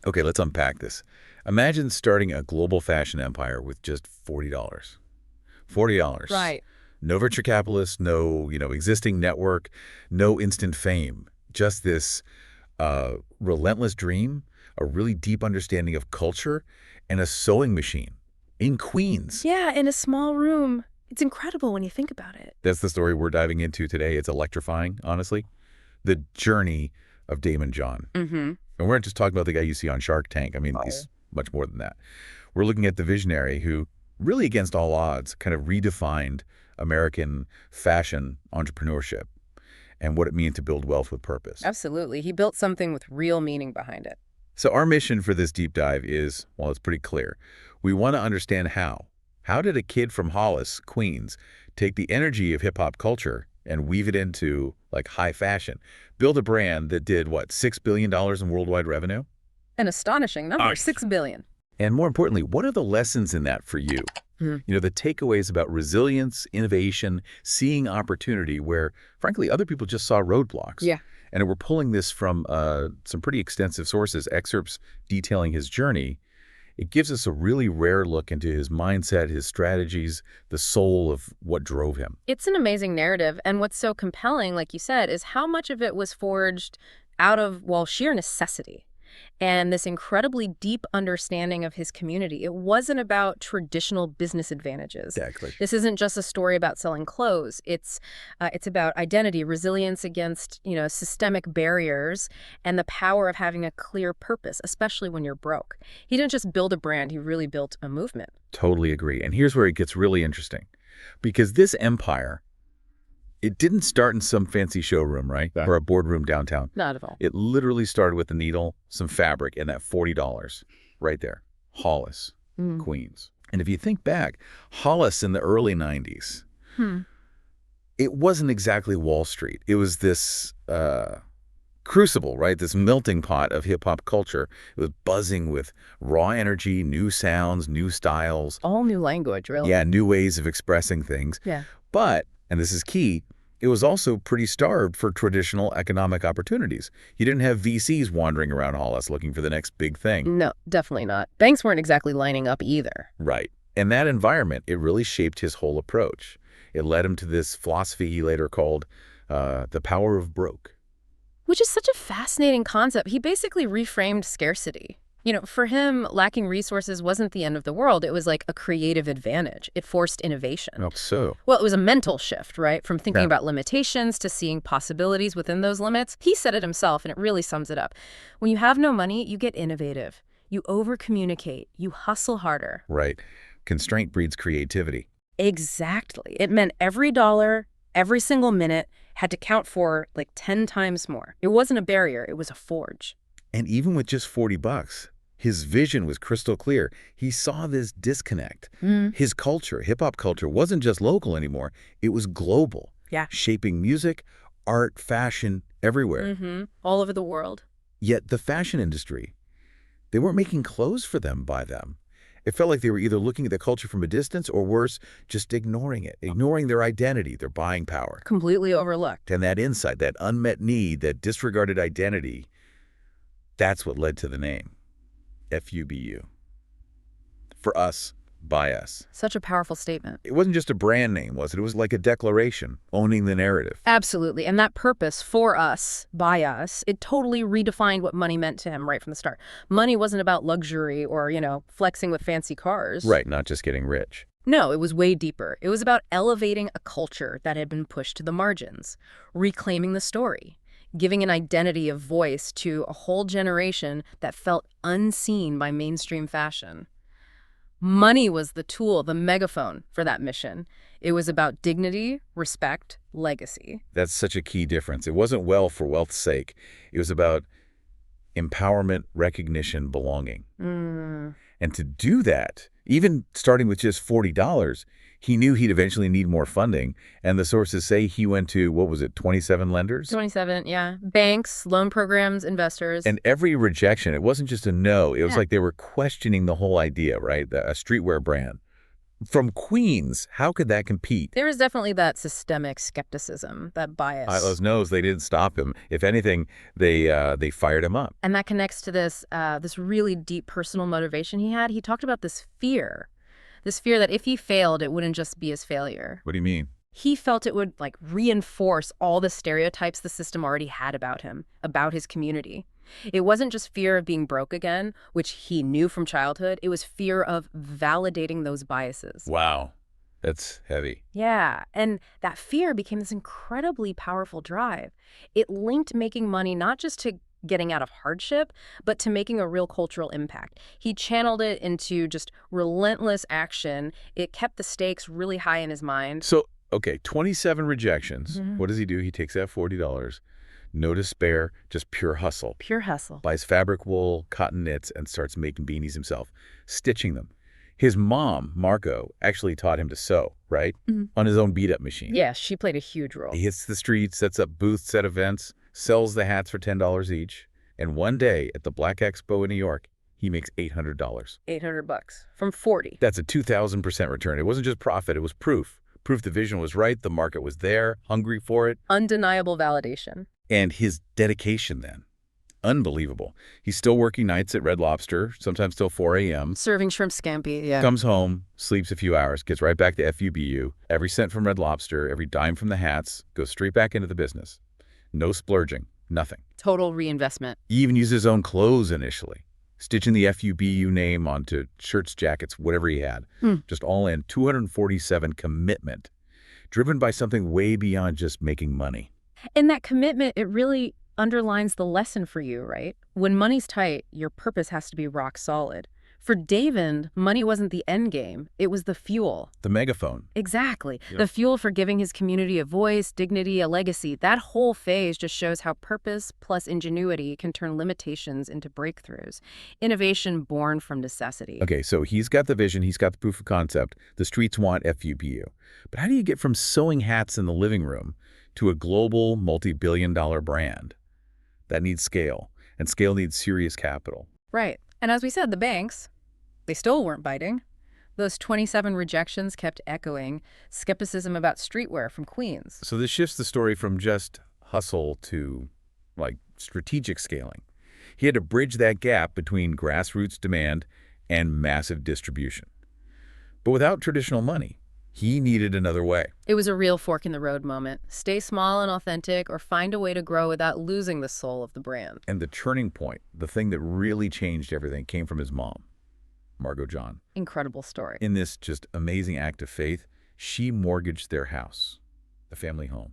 Okay, let's unpack this. Imagine starting a global fashion empire with just $40. $40. Right. No venture capitalists, no, existing network, no instant fame. Just this relentless dream, a really deep understanding of culture, and a sewing machine in Queens. Yeah, in a small room. It's incredible when you think about it. That's the story we're diving into today. It's electrifying, honestly. The journey of Daymond John. Mm-hmm. And we're not just talking about the guy you see on Shark Tank. I mean, he's much more than that. We're looking at the visionary who, really against all odds, kind of redefined American fashion entrepreneurship and what it means to build wealth with purpose. Absolutely. He built something with real meaning behind it. So our mission for this deep dive is, well, it's pretty clear. We want to understand how. How did a kid from Hollis, Queens, take the energy of hip-hop culture and weave it into, like, high fashion? Build a brand that did, what, $6 billion in worldwide revenue? An astonishing number, $6 billion. And more importantly, what are the lessons in that for you? The takeaways about resilience, innovation, seeing opportunity where, frankly, other people just saw roadblocks. Yeah. And we're pulling this from some pretty extensive sources, excerpts detailing his journey. It gives us a really rare look into his mindset, his strategies, the soul of what drove him. It's an amazing narrative, and what's so compelling, like you said, is how much of it was forged out of, well, sheer necessity. And this incredibly deep understanding of his community. It wasn't about traditional business advantages. Exactly. This isn't just a story about selling clothes. It's about identity, resilience against, systemic barriers, and the power of having a clear purpose, especially when you're broke. He didn't just build a brand, he really built a movement. Totally agree. And here's where it gets really interesting. Because this empire, it didn't start in some fancy showroom, right? Yeah. Or a boardroom downtown. Not at all. It literally started with a needle, some fabric, and that $40 right there. Hollis, Queens. And if you think back, Hollis in the early 90s, it wasn't exactly Wall Street. It was this crucible, right? This melting pot of hip-hop culture. It was buzzing with raw energy, new sounds, new styles. All new language, really. Yeah, new ways of expressing things. Yeah. But, and this is key, it was also pretty starved for traditional economic opportunities. You didn't have VCs wandering around Hollis looking for the next big thing. No, definitely not. Banks weren't exactly lining up either. Right. And that environment, it really shaped his whole approach. It led him to this philosophy he later called the power of broke. Which is such a fascinating concept. He basically reframed scarcity. For him, lacking resources wasn't the end of the world. It was like a creative advantage. It forced innovation. Oh, so? Well, it was a mental shift, right? From thinking about limitations to seeing possibilities within those limits. He said it himself, and it really sums it up. When you have no money, you get innovative. You over-communicate. You hustle harder. Right. Constraint breeds creativity. Exactly. It meant every dollar, every single minute had to count for like 10 times more. It wasn't a barrier. It was a forge. And even with just $40, his vision was crystal clear. He saw this disconnect. His culture, hip-hop culture, wasn't just local anymore. It was global. Yeah. Shaping music, art, fashion, everywhere. All over the world. Yet the fashion industry, they weren't making clothes for them by them. It felt like they were either looking at the culture from a distance or worse, just ignoring it, ignoring their identity, their buying power. Completely overlooked. And that insight, that unmet need, that disregarded identity, that's what led to the name. FUBU. For us, by us. Such a powerful statement. It wasn't just a brand name, was it? It was like a declaration, owning the narrative. Absolutely. And that purpose, for us, by us, it totally redefined what money meant to him right from the start. Money wasn't about luxury or, flexing with fancy cars. Right, not just getting rich. No, it was way deeper. It was about elevating a culture that had been pushed to the margins, reclaiming the story, giving an identity of voice to a whole generation that felt unseen by mainstream fashion. Money was the tool, the megaphone for that mission. It was about dignity, respect, legacy. That's such a key difference. It wasn't wealth for wealth's sake. It was about empowerment, recognition, belonging. And to do that, even starting with just $40, he knew he'd eventually need more funding. And the sources say he went to, 27 lenders? 27, yeah. Banks, loan programs, investors. And every rejection, it wasn't just a no. It was like they were questioning the whole idea, right? A streetwear brand. from Queens, how could that compete? There was definitely that systemic skepticism, that bias. Those knows they didn't stop him. If anything, they fired him up. And that connects to this really deep personal motivation he had. He talked about this fear that if he failed, it wouldn't just be his failure. What do you mean? He felt it would like reinforce all the stereotypes the system already had about him, about his community. It wasn't just fear of being broke again, which he knew from childhood. It was fear of validating those biases. Wow, that's heavy. Yeah, and that fear became this incredibly powerful drive. It linked making money not just to getting out of hardship, but to making a real cultural impact. He channeled it into just relentless action. It kept the stakes really high in his mind. So, okay, 27 rejections. What does he do? He takes that $40. No despair, just pure hustle. Pure hustle. Buys fabric wool, cotton knits, and starts making beanies himself, stitching them. His mom, Marco, actually taught him to sew, right? On his own beat-up machine. Yeah, she played a huge role. He hits the streets, sets up booths at events, sells the hats for $10 each. And one day at the Black Expo in New York, he makes $800. $800 from 40. That's a 2,000% return. It wasn't just profit, it was proof. Proof the vision was right, the market was there, hungry for it. Undeniable validation. And his dedication then, unbelievable. He's still working nights at Red Lobster, sometimes till 4 a.m. Serving shrimp scampi, yeah. Comes home, sleeps a few hours, gets right back to FUBU. Every cent from Red Lobster, every dime from the hats, goes straight back into the business. No splurging, nothing. Total reinvestment. He even used his own clothes initially, stitching the FUBU name onto shirts, jackets, whatever he had. Just all in, 247 commitment, driven by something way beyond just making money. And that commitment, it really underlines the lesson for you, right? When money's tight, your purpose has to be rock solid. For Daymond, money wasn't the end game. It was the fuel. The megaphone. Exactly. Yep. The fuel for giving his community a voice, dignity, a legacy. That whole phase just shows how purpose plus ingenuity can turn limitations into breakthroughs. Innovation born from necessity. Okay, so he's got the vision, he's got the proof of concept. The streets want FUBU. But how do you get from sewing hats in the living room to a global multi-billion-dollar brand? That needs scale, and scale needs serious capital. Right. And as we said, the banks, they still weren't biting. Those 27 rejections kept echoing skepticism about streetwear from Queens. So this shifts the story from just hustle to, like, strategic scaling. He had to bridge that gap between grassroots demand and massive distribution. But without traditional money, he needed another way. It was a real fork-in-the-road moment. Stay small and authentic, or find a way to grow without losing the soul of the brand. And the turning point, the thing that really changed everything, came from his mom, Margot John. Incredible story. In this just amazing act of faith, she mortgaged their house, the family home,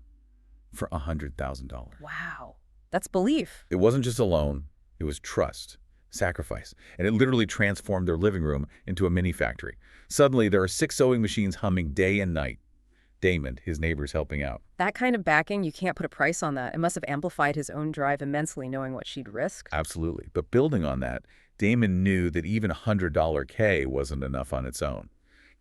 for $100,000. Wow. That's belief. It wasn't just a loan, it was trust, sacrifice, and it literally transformed their living room into a mini factory. Suddenly, there are 6 sewing machines humming day and night. Daymond, his neighbors, helping out. That kind of backing, you can't put a price on that. It must have amplified his own drive immensely, knowing what she'd risked. Absolutely. But building on that, Daymond knew that even $100 K wasn't enough on its own.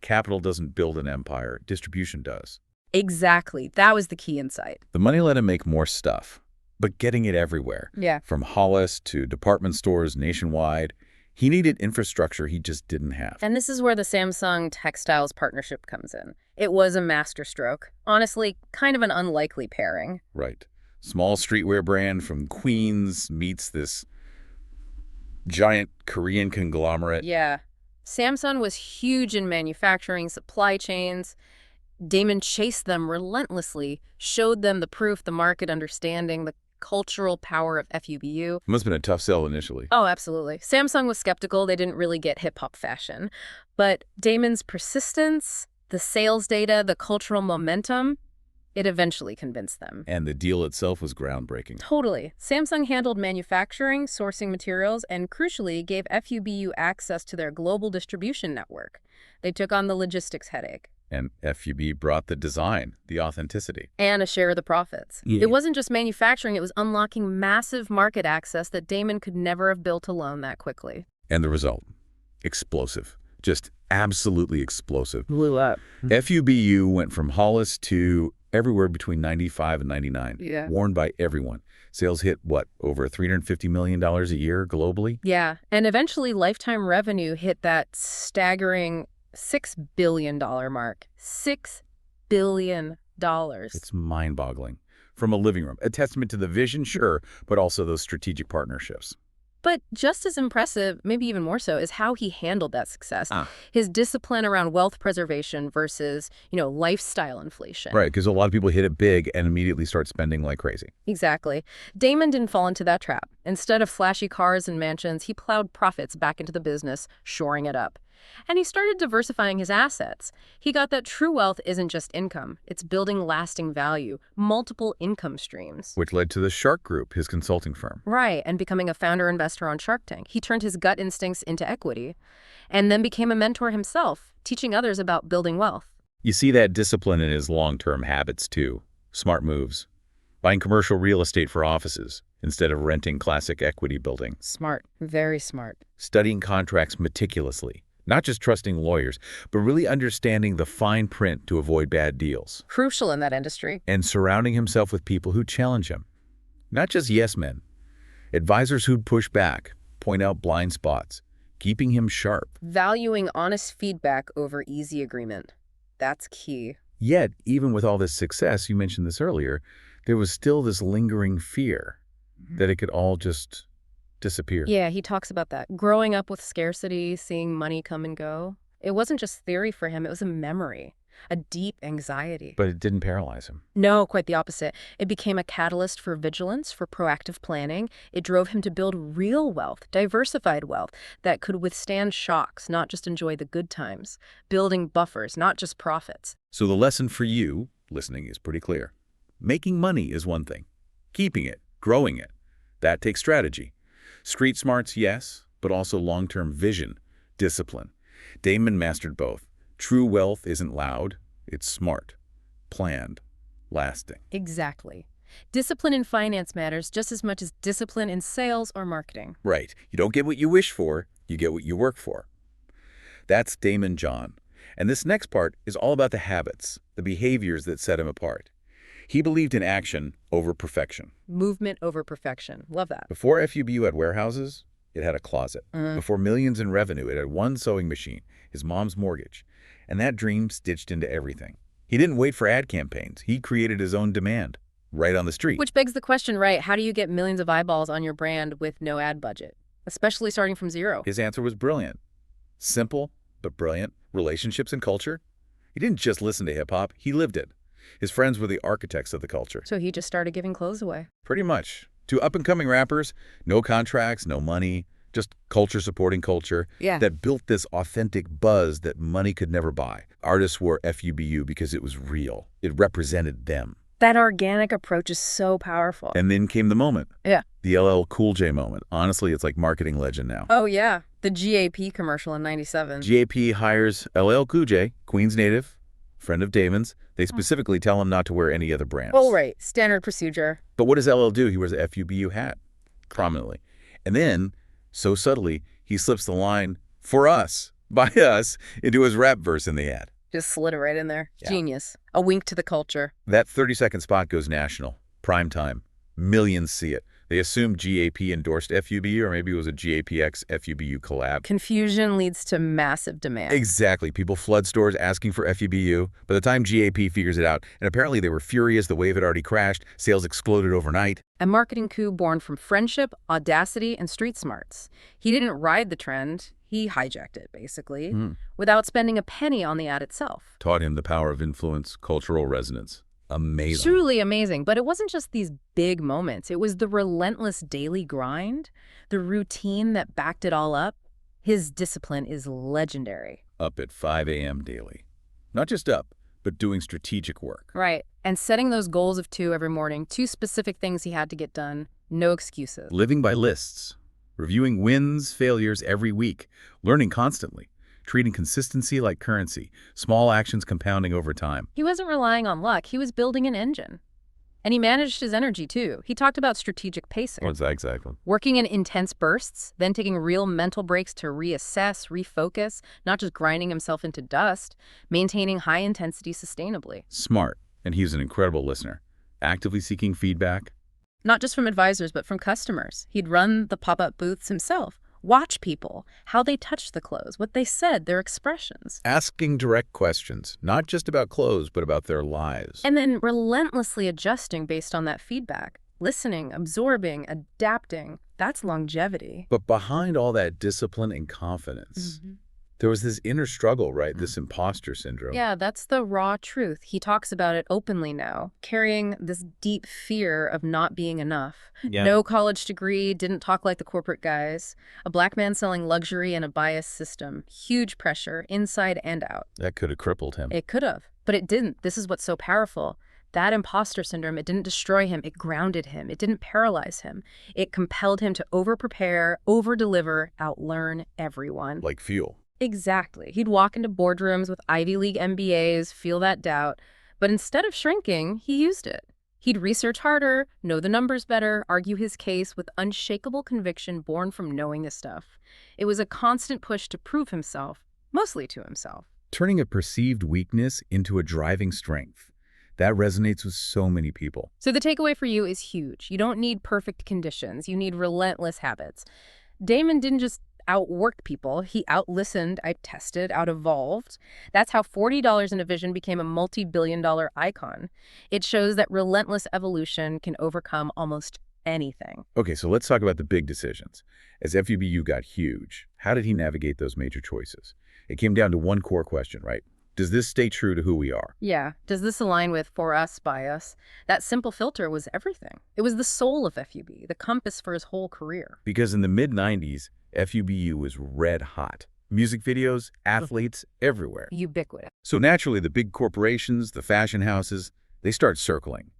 Capital doesn't build an empire, distribution does. Exactly. That was the key insight. The money let him make more stuff, but getting it everywhere. Yeah. From Hollis to department stores nationwide. He needed infrastructure he just didn't have. And this is where the Samsung Textiles partnership comes in. It was a masterstroke. Honestly, kind of an unlikely pairing. Right. Small streetwear brand from Queens meets this giant Korean conglomerate. Yeah. Samsung was huge in manufacturing, supply chains. Daymond chased them relentlessly, showed them the proof, the market understanding, the cultural power of FUBU. It must have been a tough sell initially. Oh, absolutely. Samsung was skeptical. They didn't really get hip-hop fashion. But Daymond's persistence, the sales data, the cultural momentum, it eventually convinced them. And the deal itself was groundbreaking. Totally. Samsung handled manufacturing, sourcing materials, and crucially gave FUBU access to their global distribution network. They took on the logistics headache. And FUB brought the design, the authenticity. And a share of the profits. Yeah. It wasn't just manufacturing, it was unlocking massive market access that Daymond could never have built alone that quickly. And the result? Explosive. Just absolutely explosive. Blew up. FUBU went from Hollis to everywhere between 95 and 99. Yeah. Worn by everyone. Sales hit, what, over $350 million a year globally? Yeah. And eventually lifetime revenue hit that staggering $6 billion mark. $6 billion. It's mind-boggling. From a living room, a testament to the vision, sure, but also those strategic partnerships. But just as impressive, maybe even more so, is how he handled that success. Ah. His discipline around wealth preservation versus, lifestyle inflation. Right, because a lot of people hit it big and immediately start spending like crazy. Exactly. Daymond didn't fall into that trap. Instead of flashy cars and mansions, he plowed profits back into the business, shoring it up. And he started diversifying his assets. He got that true wealth isn't just income. It's building lasting value, multiple income streams. Which led to the Shark Group, his consulting firm. Right, and becoming a founder investor on Shark Tank. He turned his gut instincts into equity and then became a mentor himself, teaching others about building wealth. You see that discipline in his long-term habits, too. Smart moves. Buying commercial real estate for offices instead of renting classic equity building. Smart. Very smart. Studying contracts meticulously. Not just trusting lawyers, but really understanding the fine print to avoid bad deals. Crucial in that industry. And surrounding himself with people who challenge him. Not just yes men. Advisors who'd push back, point out blind spots, keeping him sharp. Valuing honest feedback over easy agreement. That's key. Yet, even with all this success, you mentioned this earlier, there was still this lingering fear that it could all just disappear. Yeah, he talks about that. Growing up with scarcity, seeing money come and go. It wasn't just theory for him, it was a memory, a deep anxiety. But it didn't paralyze him. No, quite the opposite. It became a catalyst for vigilance, for proactive planning. It drove him to build real wealth, diversified wealth, that could withstand shocks, not just enjoy the good times. Building buffers, not just profits. So the lesson for you, listening, is pretty clear. Making money is one thing. Keeping it, growing it, that takes strategy. Street smarts, yes, but also long-term vision, discipline. Daymond mastered both. True wealth isn't loud, it's smart, planned, lasting. Exactly. Discipline in finance matters just as much as discipline in sales or marketing. Right. You don't get what you wish for, you get what you work for. That's Daymond John. And this next part is all about the habits, the behaviors that set him apart. He believed in action over perfection. Movement over perfection. Love that. Before FUBU had warehouses, it had a closet. Before millions in revenue, it had one sewing machine, his mom's mortgage. And that dream stitched into everything. He didn't wait for ad campaigns. He created his own demand, right on the street. Which begs the question, right? How do you get millions of eyeballs on your brand with no ad budget? Especially starting from zero. His answer was brilliant. Simple, but brilliant. Relationships and culture. He didn't just listen to hip-hop, he lived it. His friends were the architects of the culture. So he just started giving clothes away. Pretty much. To up-and-coming rappers, no contracts, no money, just culture supporting culture that built this authentic buzz that money could never buy. Artists wore FUBU because it was real. It represented them. That organic approach is so powerful. And then came the moment. Yeah. The LL Cool J moment. Honestly, it's like marketing legend now. Oh, yeah. The GAP commercial in '97. GAP hires LL Cool J, Queens native, friend of Daymond's. They specifically tell him not to wear any other brands. Oh, right. Standard procedure. But what does LL do? He wears a FUBU hat, prominently. And then, so subtly, he slips the line, "for us," by us, into his rap verse in the ad. Just slid it right in there. Yeah. Genius. A wink to the culture. That 30-second spot goes national. Prime time. Millions see it. They assumed GAP endorsed FUBU, or maybe it was a GAPX FUBU collab. Confusion leads to massive demand. Exactly. People flood stores asking for FUBU. By the time GAP figures it out, and apparently they were furious, the wave had already crashed, sales exploded overnight. A marketing coup born from friendship, audacity, and street smarts. He didn't ride the trend. He hijacked it, basically, without spending a penny on the ad itself. Taught him the power of influence, cultural resonance. Amazing. Truly amazing. But it wasn't just these big moments. It was the relentless daily grind, the routine that backed it all up. His discipline is legendary. Up at 5 a.m. daily. Not just up, but doing strategic work. Right. And setting those goals of 2 every morning, 2 specific things he had to get done. No excuses. Living by lists. Reviewing wins, failures every week. Learning constantly. Treating consistency like currency. Small actions compounding over time. He wasn't relying on luck. He was building an engine. And he managed his energy, too. He talked about strategic pacing. What's that exactly? Working in intense bursts, then taking real mental breaks to reassess, refocus, not just grinding himself into dust, maintaining high intensity sustainably. Smart. And he's an incredible listener. Actively seeking feedback. Not just from advisors, but from customers. He'd run the pop-up booths himself, Watch people, how they touched the clothes, what they said, their expressions. Asking direct questions, not just about clothes, but about their lives. And then relentlessly adjusting based on that feedback. Listening, absorbing, adapting. That's longevity. But behind all that discipline and confidence, there was this inner struggle, right? This imposter syndrome. Yeah, that's the raw truth. He talks about it openly now, carrying this deep fear of not being enough. Yeah. No college degree, didn't talk like the corporate guys. A black man selling luxury in a biased system. Huge pressure, inside and out. That could have crippled him. It could have, but it didn't. This is what's so powerful. That imposter syndrome, it didn't destroy him, it grounded him. It didn't paralyze him. It compelled him to over-prepare, over-deliver, outlearn everyone. Like fuel. Exactly. He'd walk into boardrooms with Ivy League MBAs, feel that doubt, but instead of shrinking, he used it. He'd research harder, know the numbers better, argue his case with unshakable conviction born from knowing this stuff. It was a constant push to prove himself, mostly to himself. Turning a perceived weakness into a driving strength. That resonates with so many people. So the takeaway for you is huge. You don't need perfect conditions. You need relentless habits. Daymond didn't just outwork people. He out-listened, out-tested, out-evolved. That's how $40 in a vision became a multi-billion-dollar icon. It shows that relentless evolution can overcome almost anything. Okay, so let's talk about the big decisions. As FUBU got huge, how did he navigate those major choices? It came down to one core question, right? Does this stay true to who we are? Yeah. Does this align with for us, by us? That simple filter was everything. It was the soul of FUB, the compass for his whole career. Because in the mid-90s, FUBU was red hot. Music videos, athletes, everywhere. Ubiquitous. So naturally, the big corporations, the fashion houses, they start circling.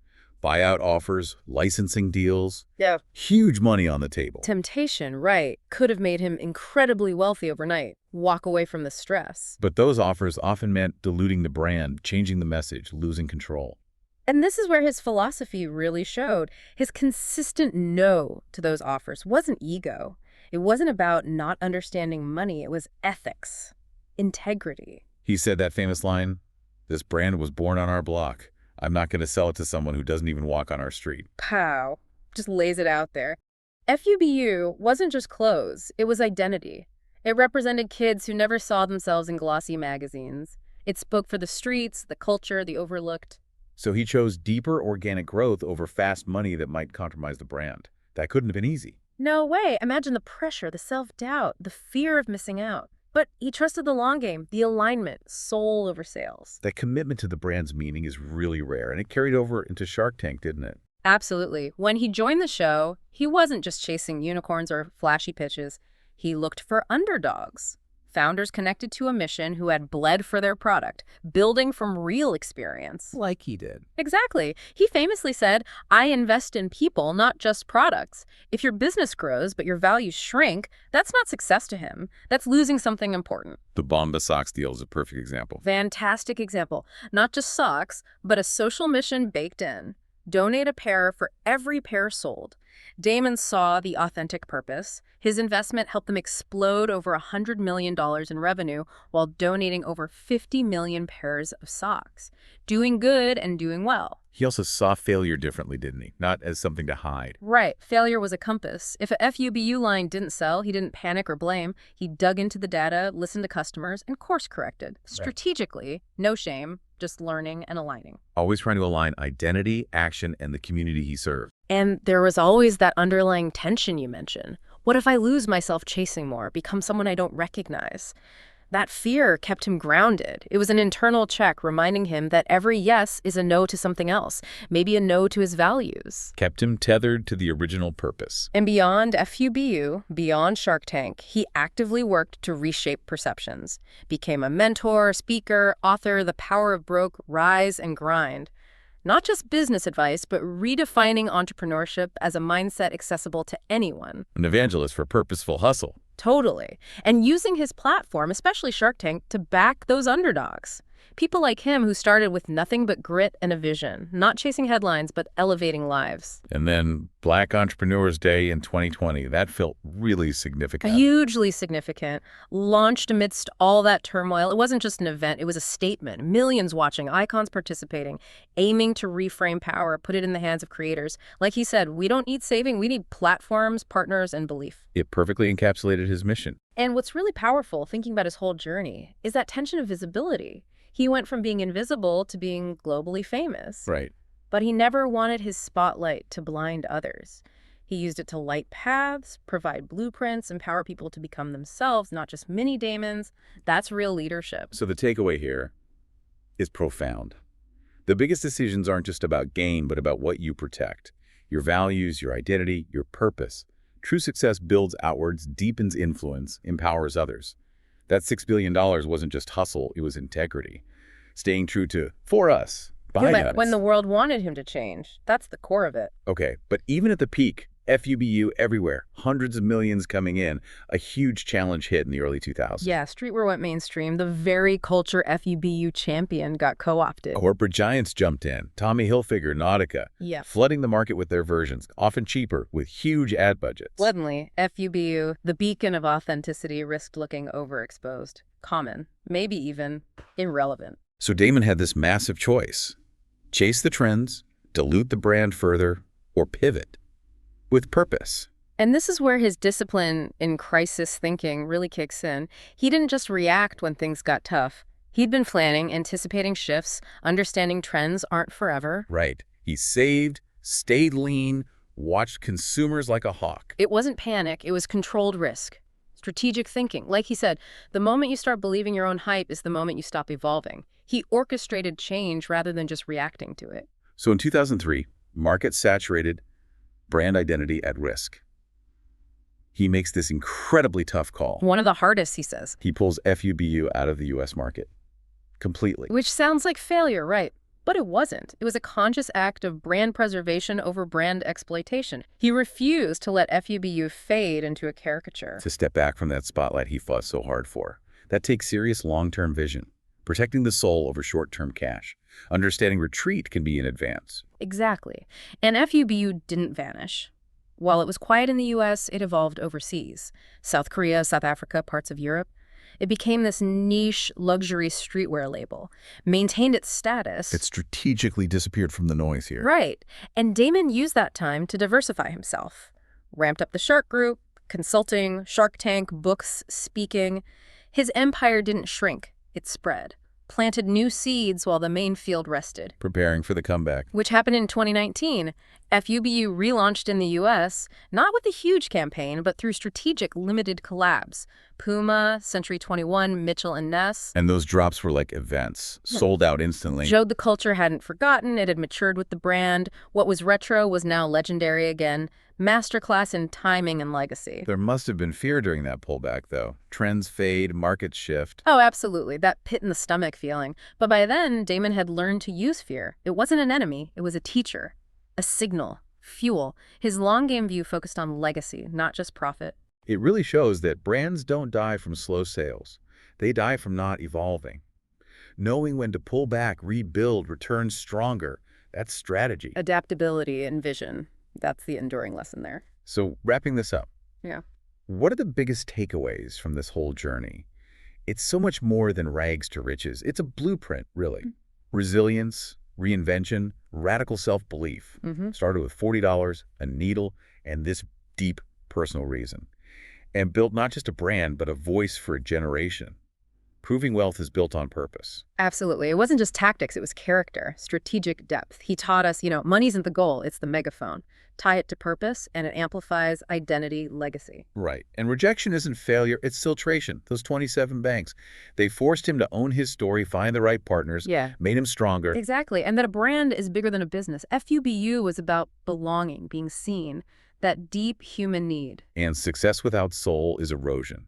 Buyout offers, licensing deals. Yeah. Huge money on the table. Temptation, right, could have made him incredibly wealthy overnight. Walk away from the stress. But those offers often meant diluting the brand, changing the message, losing control. And this is where his philosophy really showed. His consistent no to those offers wasn't ego. It wasn't about not understanding money. It was ethics, integrity. He said that famous line, "This brand was born on our block. I'm not going to sell it to someone who doesn't even walk on our street." Pow. Just lays it out there. FUBU wasn't just clothes. It was identity. It represented kids who never saw themselves in glossy magazines. It spoke for the streets, the culture, the overlooked. So he chose deeper organic growth over fast money that might compromise the brand. That couldn't have been easy. No way. Imagine the pressure, the self-doubt, the fear of missing out. But he trusted the long game, the alignment, soul over sales. That commitment to the brand's meaning is really rare, and it carried over into Shark Tank, didn't it? Absolutely. When he joined the show, he wasn't just chasing unicorns or flashy pitches. He looked for underdogs. Founders connected to a mission who had bled for their product, building from real experience. Like he did. Exactly. He famously said, "I invest in people, not just products." If your business grows but your values shrink, that's not success to him. That's losing something important. The Bomba Socks deal is a perfect example. Fantastic example. Not just socks, but a social mission baked in. Donate a pair for every pair sold. Daymond saw the authentic purpose. His investment helped them explode over $100 million in revenue while donating over 50 million pairs of socks. Doing good and doing well. He also saw failure differently, didn't he? Not as something to hide. Right. Failure was a compass. If a FUBU line didn't sell, he didn't panic or blame. He dug into the data, listened to customers, and course-corrected. Strategically, no shame, just learning and aligning. Always trying to align identity, action, and the community he served. And there was always that underlying tension you mentioned. What if I lose myself chasing more, become someone I don't recognize? That fear kept him grounded. It was an internal check reminding him that every yes is a no to something else, maybe a no to his values. Kept him tethered to the original purpose. And beyond FUBU, beyond Shark Tank, he actively worked to reshape perceptions. Became a mentor, speaker, author, The Power of Broke, Rise and Grind. Not just business advice, but redefining entrepreneurship as a mindset accessible to anyone. An evangelist for purposeful hustle. Totally. And using his platform, especially Shark Tank, to back those underdogs. People like him who started with nothing but grit and a vision, not chasing headlines, but elevating lives. And then Black Entrepreneurs Day in 2020, that felt really significant. Hugely significant. Launched amidst all that turmoil. It wasn't just an event, it was a statement. Millions watching, icons participating, aiming to reframe power, put it in the hands of creators. Like he said, we don't need saving, we need platforms, partners, and belief. It perfectly encapsulated his mission. And what's really powerful, thinking about his whole journey, is that tension of visibility. He went from being invisible to being globally famous. Right. But he never wanted his spotlight to blind others. He used it to light paths, provide blueprints, empower people to become themselves, not just mini Daymons. That's real leadership. So the takeaway here is profound. The biggest decisions aren't just about gain, but about what you protect. Your values, your identity, your purpose. True success builds outwards, deepens influence, empowers others. That $6 billion wasn't just hustle, it was integrity. Staying true to, for us, by us. When the world wanted him to change. That's the core of it. Okay, but even at the peak, FUBU everywhere, hundreds of millions coming in, a huge challenge hit in the early 2000s. Yeah, streetwear went mainstream. The very culture FUBU champion got co-opted. Corporate giants jumped in, Tommy Hilfiger, Nautica, Yeah. flooding the market with their versions, often cheaper, with huge ad budgets. Suddenly, FUBU, the beacon of authenticity, risked looking overexposed, common, maybe even irrelevant. So Daymond had this massive choice. Chase the trends, dilute the brand further, or pivot with purpose. And this is where his discipline in crisis thinking really kicks in. He didn't just react when things got tough. He'd been planning, anticipating shifts, understanding trends aren't forever. Right. He saved, stayed lean, watched consumers like a hawk. It wasn't panic, it was controlled risk. Strategic thinking. Like he said, the moment you start believing your own hype is the moment you stop evolving. He orchestrated change rather than just reacting to it. So in 2003, market saturated, brand identity at risk. He makes this incredibly tough call. One of the hardest, he says. He pulls FUBU out of the U.S. market completely. Which sounds like failure, right? But it wasn't. It was a conscious act of brand preservation over brand exploitation. He refused to let FUBU fade into a caricature. To step back from that spotlight he fought so hard for. That takes serious long-term vision. Protecting the soul over short-term cash. Understanding retreat can be in advance. Exactly. And FUBU didn't vanish. While it was quiet in the U.S., it evolved overseas. South Korea, South Africa, parts of Europe. It became this niche luxury streetwear label, maintained its status. It strategically disappeared from the noise here. Right. And Daymond used that time to diversify himself. Ramped up the Shark Group, consulting, Shark Tank, books, speaking. His empire didn't shrink, it spread. Planted new seeds while the main field rested. Preparing for the comeback. Which happened in 2019. FUBU relaunched in the U.S., not with a huge campaign, but through strategic limited collabs. Puma, Century 21, Mitchell & Ness. And those drops were like events, sold out instantly. Showed the culture hadn't forgotten, it had matured with the brand. What was retro was now legendary again. Masterclass in timing and legacy. There must have been fear during that pullback, though. Trends fade, markets shift. Oh, absolutely. That pit in the stomach feeling. But by then, Daymond had learned to use fear. It wasn't an enemy, it was a teacher. A signal. Fuel. His long-game view focused on legacy, not just profit. It really shows that brands don't die from slow sales. They die from not evolving. Knowing when to pull back, rebuild, return stronger, that's strategy. Adaptability and vision. That's the enduring lesson there. So wrapping this up. Yeah. What are the biggest takeaways from this whole journey? It's so much more than rags to riches. It's a blueprint, really. Resilience, reinvention, radical self-belief. Started with $40, a needle, and this deep personal reason. And built not just a brand, but a voice for a generation. Proving wealth is built on purpose. Absolutely. It wasn't just tactics, it was character, strategic depth. He taught us, money isn't the goal, it's the megaphone. Tie it to purpose, and it amplifies identity, legacy. Right. And rejection isn't failure, it's filtration. Those 27 banks, they forced him to own his story, find the right partners, made him stronger. Exactly. And that a brand is bigger than a business. FUBU was about belonging, being seen, that deep human need. And success without soul is erosion.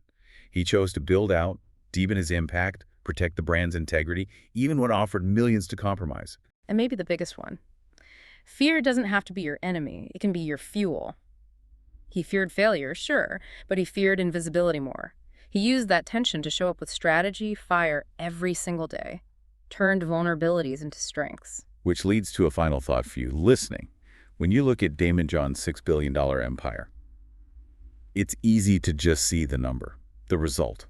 He chose to build out, deepen his impact, protect the brand's integrity, even when offered millions to compromise. And maybe the biggest one. Fear doesn't have to be your enemy. It can be your fuel. He feared failure, sure, but he feared invisibility more. He used that tension to show up with strategy, fire every single day. turned vulnerabilities into strengths. Which leads to a final thought for you listening. When you look at Daymond John's $6 billion empire, it's easy to just see the number, the result.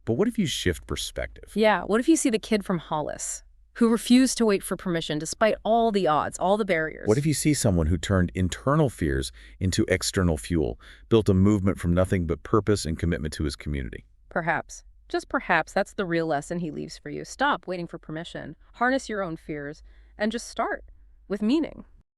But what if you shift perspective? Yeah, what if you see the kid from Hollis, who refused to wait for permission despite all the odds, all the barriers? What if you see someone who turned internal fears into external fuel, built a movement from nothing but purpose and commitment to his community? Perhaps, just perhaps, that's the real lesson he leaves for you. Stop waiting for permission, harness your own fears, and just start with meaning.